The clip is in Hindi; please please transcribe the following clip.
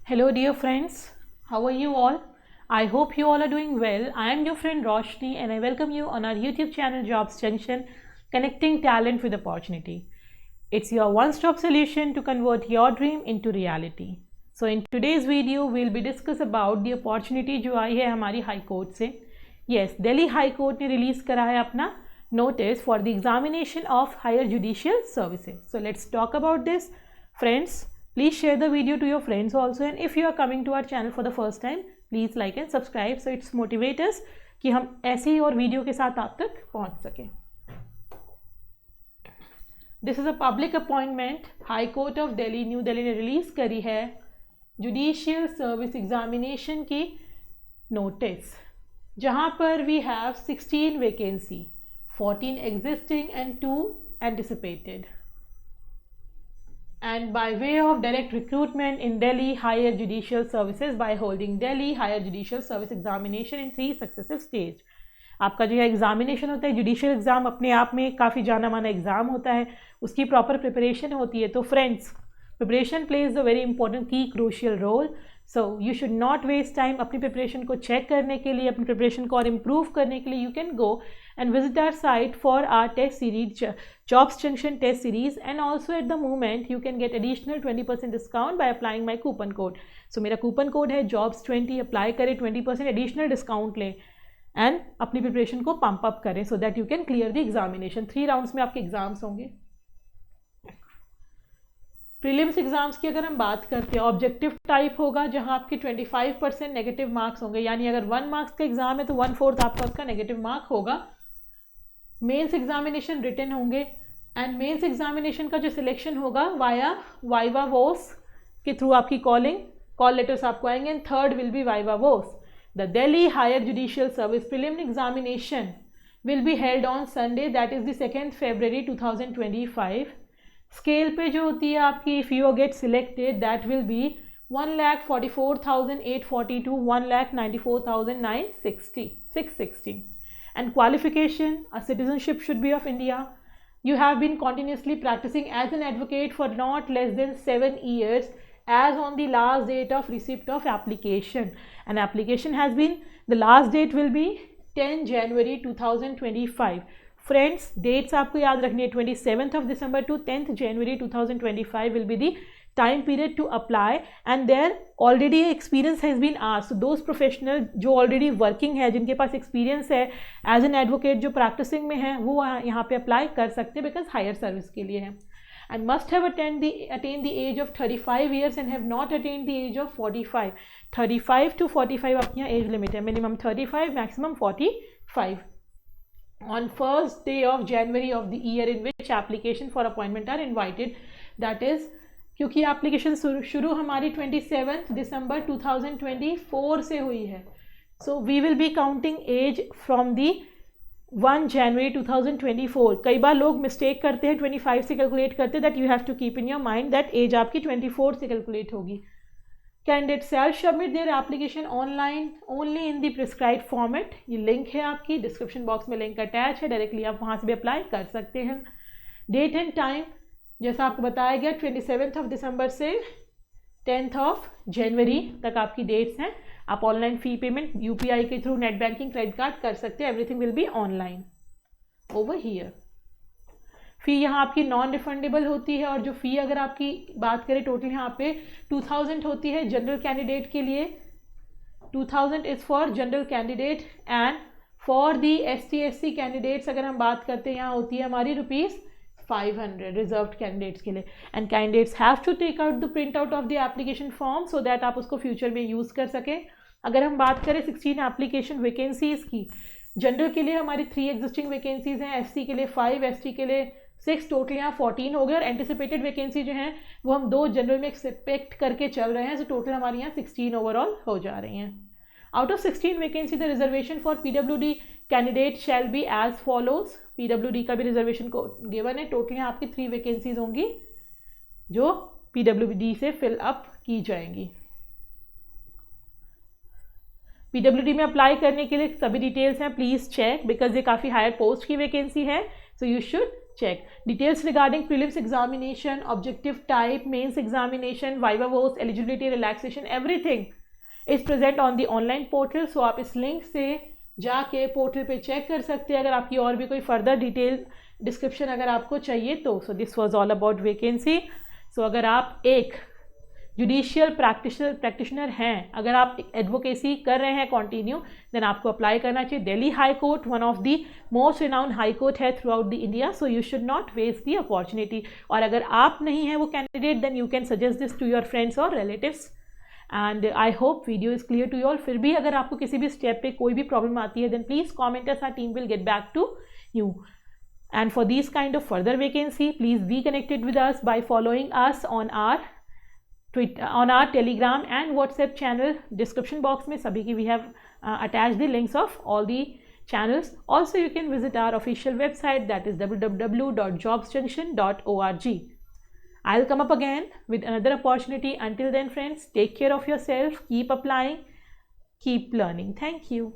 Hello, dear friends. How are you all? I hope you all are doing well. I am your friend Roshni, and I welcome you on our YouTube channel Jobs Junction, connecting talent with opportunity. It's your one-stop solution to convert your dream into reality. So, in today's video, we'll be discuss about the opportunity जो आई है हमारी हाई कोर्ट से. Yes, Delhi High Court ने रिलीज करा है अपना notice for the examination of higher judicial services. So, let's talk about this, friends. Please share the video to your friends also, and if you are coming to our channel for the first time, please like and subscribe so it's motivate us कि हम ऐसे ही और वीडियो के साथ आप तक पहुंच सकें. This is a public appointment. High court of Delhi new Delhi ने रिलीज करी है जुडिशियल सर्विस एग्जामिनेशन की नोटिस, जहां पर we have 16 vacancy, 14 existing and 2 anticipated. And by way of direct recruitment in Delhi Higher Judicial Services by holding Delhi Higher Judicial Service Examination in 3 successive stage. आपका जो है एग्जामिनेशन होता है, जुडिशियल एग्जाम अपने आप में काफ़ी जाना माना एग्जाम होता है, उसकी प्रॉपर प्रिपरेशन होती है. तो friends, preparation plays a very important key crucial role. So you should not waste time. अपनी प्रिपरेशन को चेक करने के लिए, अपनी प्रिपरेशन को और इम्प्रूव करने के लिए you can go and visit our site for our test series, Jobs Junction test series, and also at the moment you can get additional 20% discount by applying my coupon code. So मेरा coupon code है jobs20. अप्लाई करें, 20% additional discount लें and अपनी प्रिपरेशन को पम्प अप करें so that you can clear the examination. 3 rounds में आपके एग्जाम्स होंगे. प्रीलिम्स एग्जाम्स की अगर हम बात करते हैं, ऑब्जेक्टिव टाइप होगा जहां आपके 25% नेगेटिव मार्क्स होंगे, यानी अगर 1 मार्क्स का एग्जाम है तो 1/4 आपका उसका नेगेटिव मार्क होगा. मेंस एग्जामिनेशन रिटन होंगे एंड मेंस एग्जामिनेशन का जो सिलेक्शन होगा वाया वाइवा वोस के थ्रू आपकी कॉल लेटर्स आपको आएंगे, and third will be viva voce. The Delhi higher judicial service preliminary examination will be held on Sunday, that is the 2 February 2025. Scale pay जो होती है आपकी, if you get selected, that will be 1,44,842 1,94,660. And qualification, a citizenship should be of India. You have been continuously practicing as an advocate for not less than 7 years as on the last date of receipt of application. And application has been, the last date will be 10 January 2025. Friends, dates आपको याद रखनी है. 27th of December to 10th January 2025 will be the time period to apply, and there already experience has been asked. So those professional जो already working है, जिनके पास experience है as an advocate, जो practicing में है, वो यहाँ पे apply कर सकते हैं because higher service के लिए है. And must have attained the age of 35 years and have not attained the age of 45. 35 to 45 आपकी यहाँ age limit है, minimum 35, maximum 45. On first day of January of the year in which application for appointment are invited, that is, क्योंकि एप्लीकेशन शुरू हमारी 27 दिसंबर 2024 से हुई है, so we will be counting age from the 1 January 2024. कई बार लोग मिस्टेक करते हैं, 25 से कैलकुलेट करते हैं. That you have to keep in your mind that age आपकी 24 से कैलकुलेट होगी. Candidate shall submit their application online only in the prescribed format. ये लिंक है आपकी डिस्क्रिप्शन बॉक्स में, लिंक अटैच है, डायरेक्टली आप वहाँ से भी अप्लाई कर सकते हैं. डेट एंड टाइम जैसा आपको बताया गया, 27th of December से 10th of January तक आपकी डेट्स हैं. आप ऑनलाइन फ़ी पेमेंट UPI के through, net banking, credit card कर सकते हैं. Everything will be online over here. Fee यहाँ आपकी नॉन रिफंडेबल होती है, और जो फ़ी अगर आपकी बात करें टोटल यहाँ पे 2000 होती है जनरल कैंडिडेट के लिए. 2000 is for general candidate, and for the ST/SC candidates अगर हम बात करते हैं यहाँ होती है हमारी ₹500 रिजर्व्ड कैंडिडेट्स के लिए. And candidates have to take out the print out of the application form so that आप उसको फ्यूचर में यूज़ कर सकें. अगर हम बात करें 16 एप्लीकेशन वैकेंसीज़ की, जनरल के लिए हमारी 3 एग्जिस्टिंग वैकेंसीज़ हैं, SC के लिए 5, ST के लिए 6, टोटल यहाँ 14 हो गए. और एंटिसिपेटेड वैकेंसी जो हैं वो हम 2 जनरल में एक्सपेक्ट करके चल रहे हैं, सो टोटल हमारे यहाँ 16 ओवरऑल हो जा रही हैं. Out of 16 vacancy, the reservation for PWD candidate shall be as follows. PWD का भी रिजर्वेशन को गिवन है. टोटल यहाँ आपकी 3 वैकेंसीज होंगी जो PWD से फिल अप की जाएंगी. PWD में अप्लाई करने के लिए सभी डिटेल्स हैं, प्लीज़ चेक, बिकॉज ये काफ़ी हायर पोस्ट की वैकेंसी है, सो you should check. Details regarding prelims examination, objective type, mains examination, viva voce, eligibility, relaxation, everything is present on the online portal. So आप इस link से जाके पोर्टल पे चेक कर सकते हैं अगर आपकी और भी कोई फर्दर डिटेल डिस्क्रिप्शन अगर आपको चाहिए तो. So this was all about vacancy. So अगर आप एक जुडिशियल प्रैक्टिशनर हैं, अगर आप एडवोकेसी कर रहे हैं कंटिन्यू, देन आपको अप्लाई करना चाहिए. Delhi high court one of the most renowned high court है throughout the India, so you should not waste the opportunity. और अगर आप नहीं हैं वो candidate, then you can suggest this to your friends और relatives. And I hope video is clear to you all. फिर भी अगर आपको किसी भी स्टेप पे कोई भी प्रॉब्लम आती है, then please comment us, our team will get back to you. And for these kind of further vacancy, please be connected with us by following us on our Twitter, on our Telegram and WhatsApp channel. Description box mein sabhi ki we have attached the links of all the channels. Also, you can visit our official website, that is www.jobsjunction.org. I'll come up again with another opportunity. Until then, friends, take care of yourself, keep applying, keep learning. Thank you.